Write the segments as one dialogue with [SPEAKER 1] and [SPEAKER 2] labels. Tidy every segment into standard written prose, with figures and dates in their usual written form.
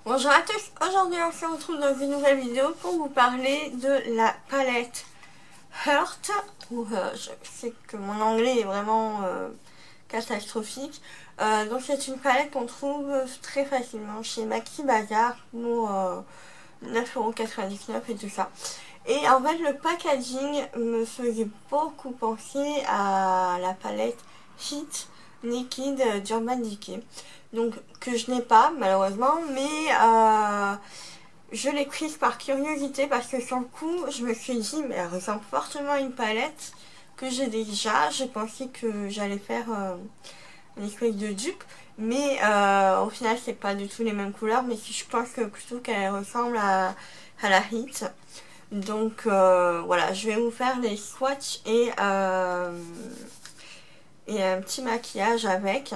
[SPEAKER 1] Bonjour à tous, aujourd'hui on se retrouve dans une nouvelle vidéo pour vous parler de la palette Heart, je sais que mon anglais est vraiment catastrophique. Donc c'est une palette qu'on trouve très facilement chez Maxi Bazar pour 9,99€ et tout ça. Et en fait le packaging me faisait beaucoup penser à la palette Hit Liquid d'Urban Decay. Donc que je n'ai pas malheureusement, mais je l'ai prise par curiosité parce que sur le coup je me suis dit mais elle ressemble fortement à une palette que j'ai déjà. J'ai pensé que j'allais faire une espèce de dupe, mais au final c'est pas du tout les mêmes couleurs, mais je pense que plutôt qu'elle ressemble à la Hit. Donc voilà, je vais vous faire les swatchs et un petit maquillage avec.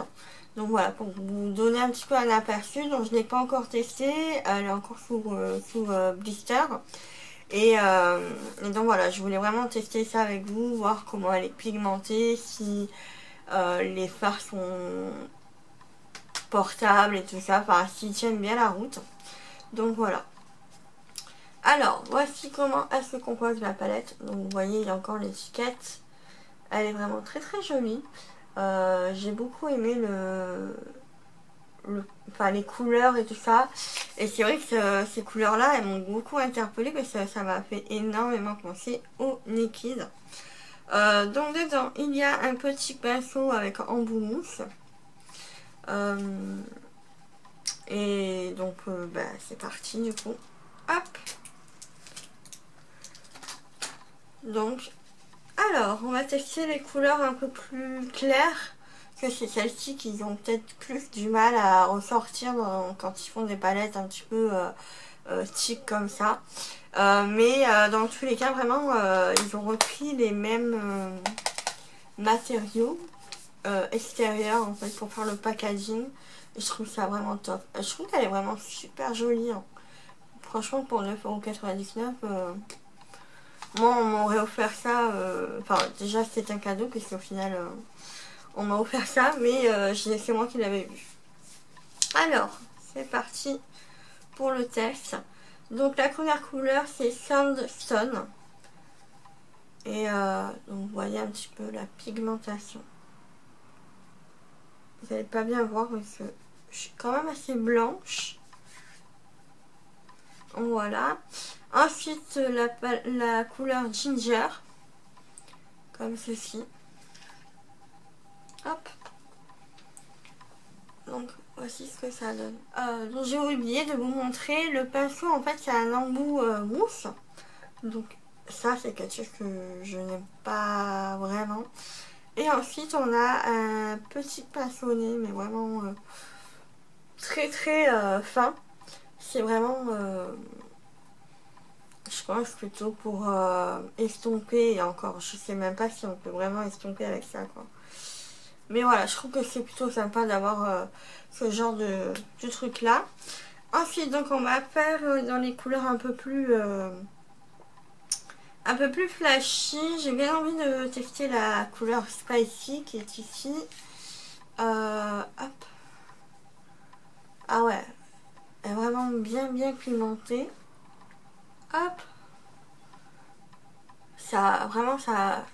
[SPEAKER 1] Donc voilà, pour vous donner un petit peu un aperçu. Donc je n'ai pas encore testé, elle est encore sous blister. Et donc voilà, je voulais vraiment tester ça avec vous, voir comment elle est pigmentée, si les fards sont portables et tout ça, enfin s'ils tiennent bien la route. Donc voilà. Alors, voici comment elle se compose la palette. Donc vous voyez, il y a encore l'étiquette. Elle est vraiment très très jolie. J'ai beaucoup aimé enfin, les couleurs et tout ça. Et c'est vrai que ces couleurs-là, elles m'ont beaucoup interpellée parce que ça m'a fait énormément penser au liquide. Donc dedans, il y a un petit pinceau avec embout mousse. Et donc, c'est parti du coup. Hop. Donc, alors, on va tester les couleurs un peu plus claires. Que c'est celles-ci qui ont peut-être plus du mal à ressortir quand ils font des palettes un petit peu chic comme ça. Mais dans tous les cas, vraiment, ils ont repris les mêmes matériaux extérieurs en fait pour faire le packaging. Et je trouve ça vraiment top. Je trouve qu'elle est vraiment super jolie. Hein. Franchement, pour 9,99€, moi on m'aurait offert ça. Enfin, déjà c'est un cadeau puisqu'au final on m'a offert ça, mais c'est moi qui l'avais vu. Alors, c'est parti pour le test. Donc la première couleur c'est Sandstone. Et donc vous voyez un petit peu la pigmentation. Vous n'allez pas bien voir parce que je suis quand même assez blanche. Voilà. Ensuite la couleur Ginger. Comme ceci. Hop. Donc voici ce que ça donne. Donc j'ai oublié de vous montrer le pinceau. En fait c'est un embout mousse. Donc ça c'est quelque chose que je n'aime pas vraiment. Et ensuite on a un petit pinceau-nez, mais vraiment très très fin. C'est vraiment je pense plutôt pour estomper. Et encore je sais même pas si on peut vraiment estomper avec ça quoi. Mais voilà, je trouve que c'est plutôt sympa d'avoir ce genre de truc là. Ensuite, donc on va faire dans les couleurs un peu plus flashy. J'ai bien envie de tester la couleur Spicy qui est ici. Hop. Ah ouais, elle est vraiment bien pimentée. Hop. Ça, vraiment, ça,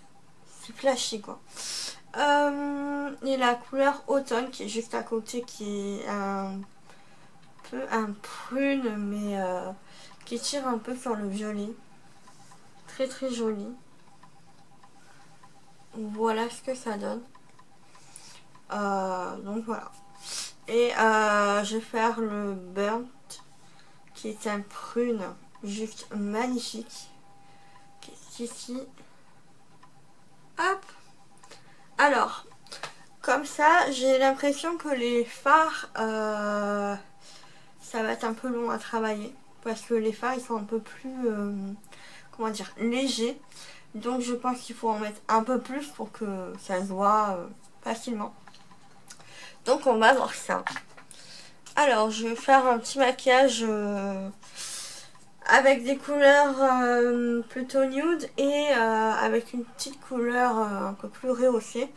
[SPEAKER 1] c'est flashy quoi. Et la couleur automne qui est juste à côté, qui est un peu un prune, mais qui tire un peu sur le violet. Très très joli. Voilà ce que ça donne. Donc voilà. Et je vais faire le burnt, qui est un prune juste magnifique, qui est ici. Hop. Alors, comme ça, j'ai l'impression que les fards, ça va être un peu long à travailler. Parce que les fards, ils sont un peu plus, comment dire, légers. Donc je pense qu'il faut en mettre un peu plus pour que ça se voit facilement. Donc on va voir ça. Alors, je vais faire un petit maquillage avec des couleurs plutôt nude et avec une petite couleur un peu plus rehaussée.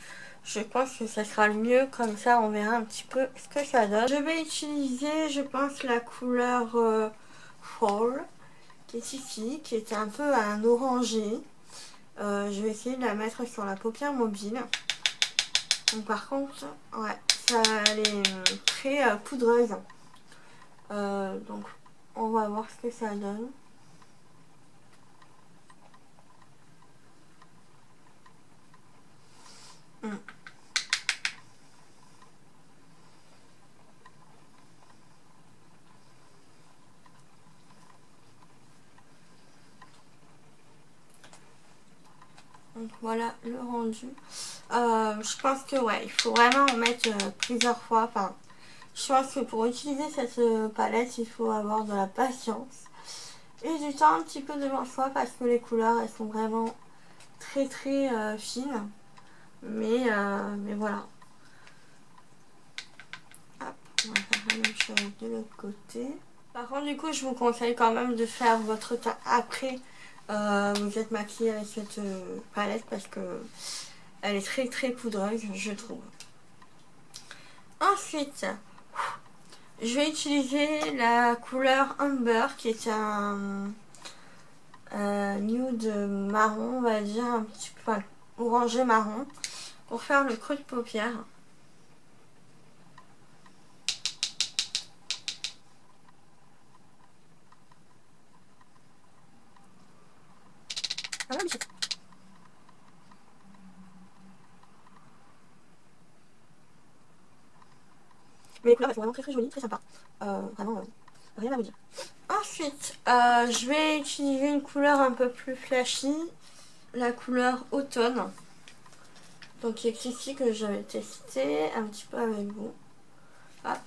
[SPEAKER 1] Je pense que ça sera le mieux, comme ça on verra un petit peu ce que ça donne. Je vais utiliser, je pense, la couleur Fall, qui est ici, qui est un peu un orangé. Je vais essayer de la mettre sur la paupière mobile. Donc par contre, ouais, ça elle est très poudreuse. Donc on va voir ce que ça donne. Donc voilà le rendu. Je pense que ouais, il faut vraiment en mettre plusieurs fois. Enfin, je pense que pour utiliser cette palette, il faut avoir de la patience et du temps un petit peu devant soi parce que les couleurs elles sont vraiment très fines. Mais voilà. Hop, on va faire la même chose de l'autre côté. Par contre, du coup, je vous conseille quand même de faire votre teint après vous êtes maquillée avec cette palette parce que elle est très poudreuse, je trouve. Ensuite, je vais utiliser la couleur Amber qui est un nude marron, on va dire, un petit peu enfin, orangé marron, pour faire le creux de paupière. Ah ouais, mais les couleurs elles sont vraiment très jolies, très sympas. Vraiment, rien à vous dire. Ensuite, je vais utiliser une couleur un peu plus flashy, la couleur automne. Donc qui est ici que j'avais testé un petit peu avec vous. Hop.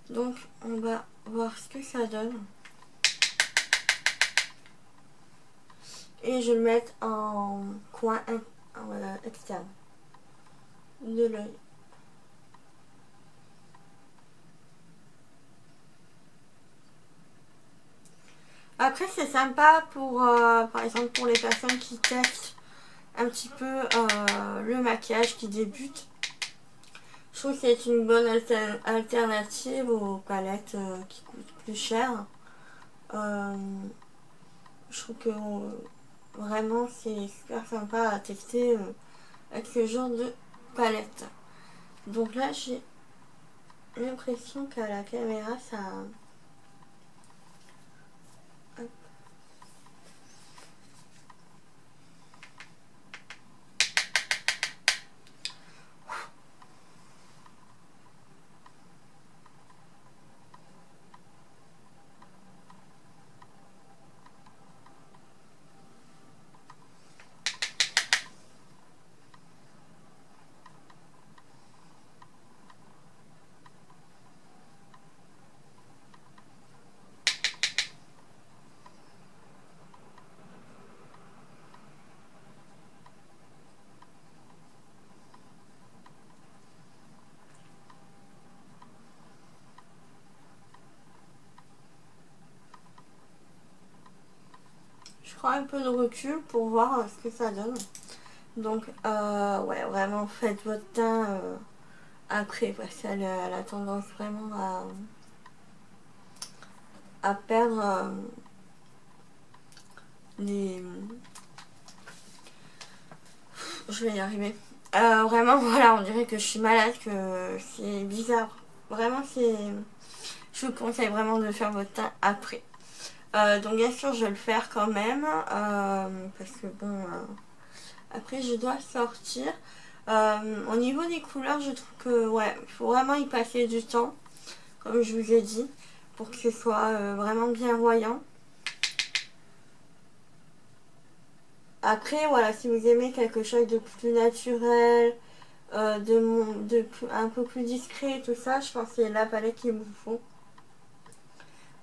[SPEAKER 1] Donc on va voir ce que ça donne. Et je vais le mettre en coin externe de l'œil. Après c'est sympa pour par exemple pour les personnes qui testent un petit peu le maquillage, qui débute. Je trouve que c'est une bonne alternative aux palettes qui coûtent plus cher. Je trouve que vraiment c'est super sympa à tester avec ce genre de palette. Donc là j'ai l'impression qu'à la caméra ça... Hop. Je prends un peu de recul pour voir ce que ça donne. Donc ouais, vraiment faites votre teint après parce qu'elle a tendance vraiment à perdre les... Je vais y arriver. Vraiment voilà, on dirait que je suis malade, que c'est bizarre. Vraiment c'est... Je vous conseille vraiment de faire votre teint après. Donc bien sûr je vais le faire quand même parce que bon après je dois sortir. Au niveau des couleurs je trouve que ouais, il faut vraiment y passer du temps comme je vous ai dit pour que ce soit vraiment bien voyant. Après voilà, si vous aimez quelque chose de plus naturel, un peu plus discret, tout ça, je pense que c'est la palette qu'il vous faut.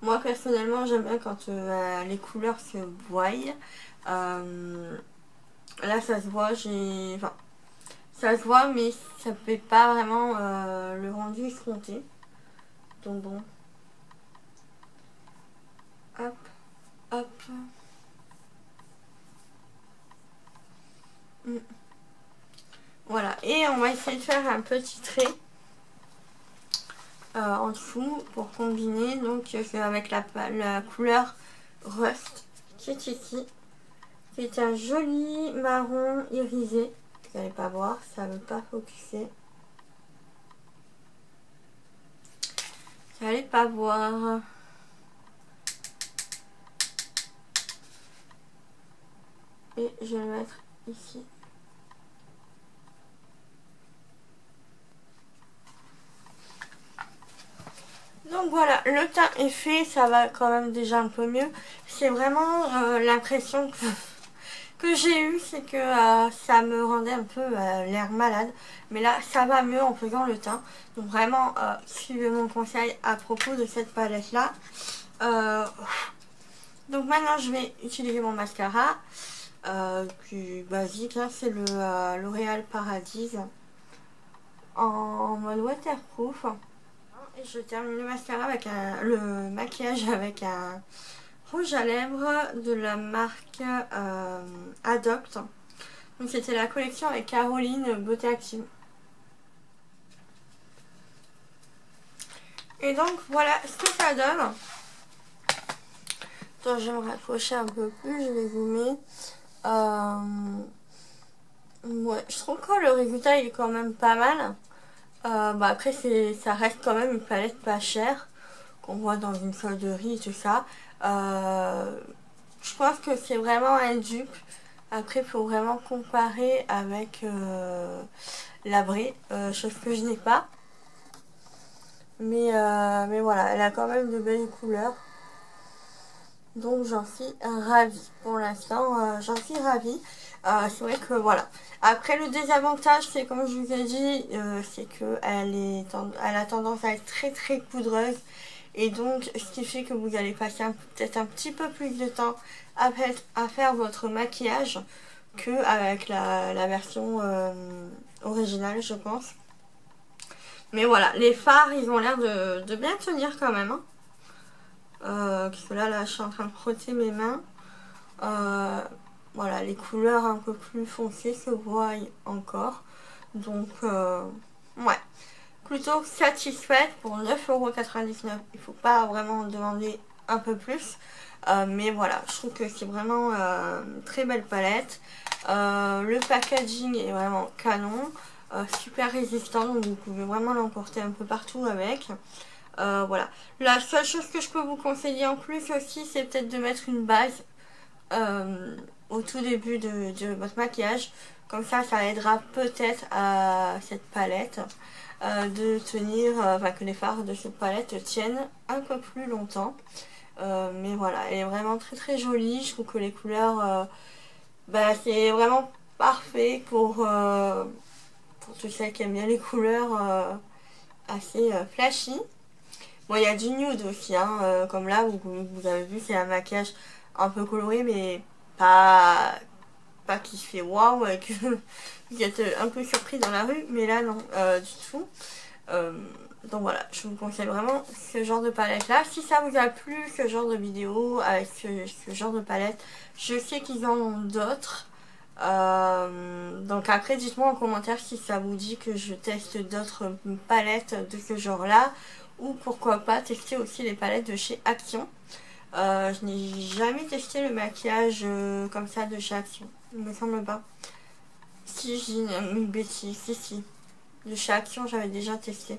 [SPEAKER 1] Moi personnellement j'aime bien quand les couleurs se voient. Là ça se voit, enfin, ça se voit mais ça fait pas vraiment le rendu escompté. Donc bon. Hop, hop. Voilà. Et on va essayer de faire un petit trait en dessous pour combiner. Donc avec la couleur Rust qui est ici. C'est un joli marron irisé. Vous n'allez pas voir, ça ne veut pas focuser. Vous n'allez pas voir. Et je vais le mettre ici. Donc voilà, le teint est fait, ça va quand même déjà un peu mieux. C'est vraiment l'impression que j'ai eue, c'est que ça me rendait un peu l'air malade. Mais là, ça va mieux en faisant le teint. Donc vraiment, suivez mon conseil à propos de cette palette-là. Donc maintenant, je vais utiliser mon mascara. Plus basique, hein, c'est le L'Oréal Paradise en mode waterproof. Et je termine le mascara avec le maquillage avec un rouge à lèvres de la marque Adopt. Donc c'était la collection avec Caroline Beauté Active. Et donc voilà ce que ça donne. Attends, je vais me rapprocher un peu plus, je vais zoomer. Ouais, je trouve que le résultat il est quand même pas mal. Après ça reste quand même une palette pas chère qu'on voit dans une solderie et tout ça. Je pense que c'est vraiment un dupe. Après il faut vraiment comparer avec la Bray, chose que je n'ai pas. Mais voilà, elle a quand même de belles couleurs. Donc j'en suis ravie. Pour l'instant, j'en suis ravie. C'est vrai que voilà. Après le désavantage, c'est comme je vous ai dit, c'est qu'elle a tendance à être très très poudreuse. Et donc ce qui fait que vous allez passer peut-être un petit peu plus de temps à faire votre maquillage qu'avec la version originale, je pense. Mais voilà, les fards, ils ont l'air de bien tenir quand même. Hein. Parce que là, je suis en train de frotter mes mains. Voilà, les couleurs un peu plus foncées se voient encore. Donc, ouais. Plutôt satisfaite pour 9,99 €. Il faut pas vraiment demander un peu plus. Mais voilà, je trouve que c'est vraiment une très belle palette. Le packaging est vraiment canon. Super résistant, donc vous pouvez vraiment l'emporter un peu partout avec. Voilà. La seule chose que je peux vous conseiller en plus aussi, c'est peut-être de mettre une base au tout début de votre maquillage. Comme ça aidera peut-être à cette palette de tenir, que les fards de cette palette tiennent un peu plus longtemps. Mais voilà, elle est vraiment très très jolie. Je trouve que les couleurs, c'est vraiment parfait pour tous celles qui aiment bien les couleurs assez flashy. Bon, il y a du nude aussi, hein, comme là, vous avez vu, c'est un maquillage un peu coloré, mais pas qui se fait waouh, et que vous êtes un peu surpris dans la rue, mais là, non, du tout. Donc voilà, je vous conseille vraiment ce genre de palette là. Si ça vous a plu, ce genre de vidéo avec ce genre de palette, je sais qu'ils en ont d'autres. Donc après, dites-moi en commentaire si ça vous dit que je teste d'autres palettes de ce genre là. Ou pourquoi pas tester aussi les palettes de chez Action. Je n'ai jamais testé le maquillage comme ça de chez Action. Il me semble pas. Si, je dis une bêtise. Si. De chez Action, j'avais déjà testé.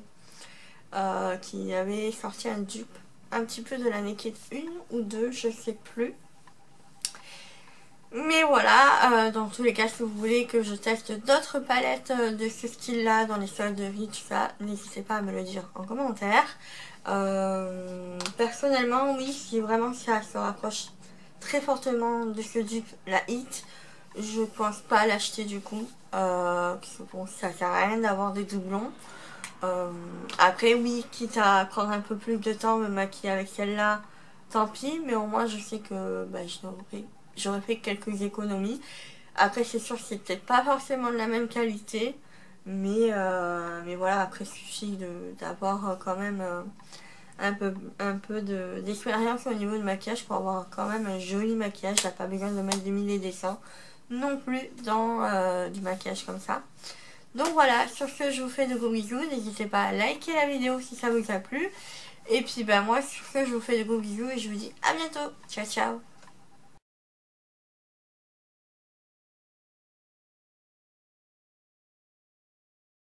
[SPEAKER 1] Qui avait sorti un dupe. Un petit peu de la Naked 1 ou 2, je sais plus. Mais voilà, dans tous les cas, si vous voulez que je teste d'autres palettes de ce style-là dans les solderies, tout ça, n'hésitez pas à me le dire en commentaire. Personnellement, oui, si vraiment ça se rapproche très fortement de ce dupe, la Hit, je pense pas l'acheter du coup. Parce que bon, ça sert à rien d'avoir des doublons. Après, oui, quitte à prendre un peu plus de temps, me maquiller avec celle-là, tant pis, mais au moins je sais que j'aurais fait quelques économies. Après, c'est sûr que c'est peut-être pas forcément de la même qualité, mais voilà, après, il suffit d'avoir quand même un peu d'expérience au niveau de maquillage pour avoir quand même un joli maquillage. T'as pas besoin de mettre des milliers et des cents non plus dans du maquillage comme ça. Donc voilà, sur ce je vous fais de gros bisous, n'hésitez pas à liker la vidéo si ça vous a plu. Et puis bah moi sur ce je vous fais de gros bisous et je vous dis à bientôt, ciao ciao.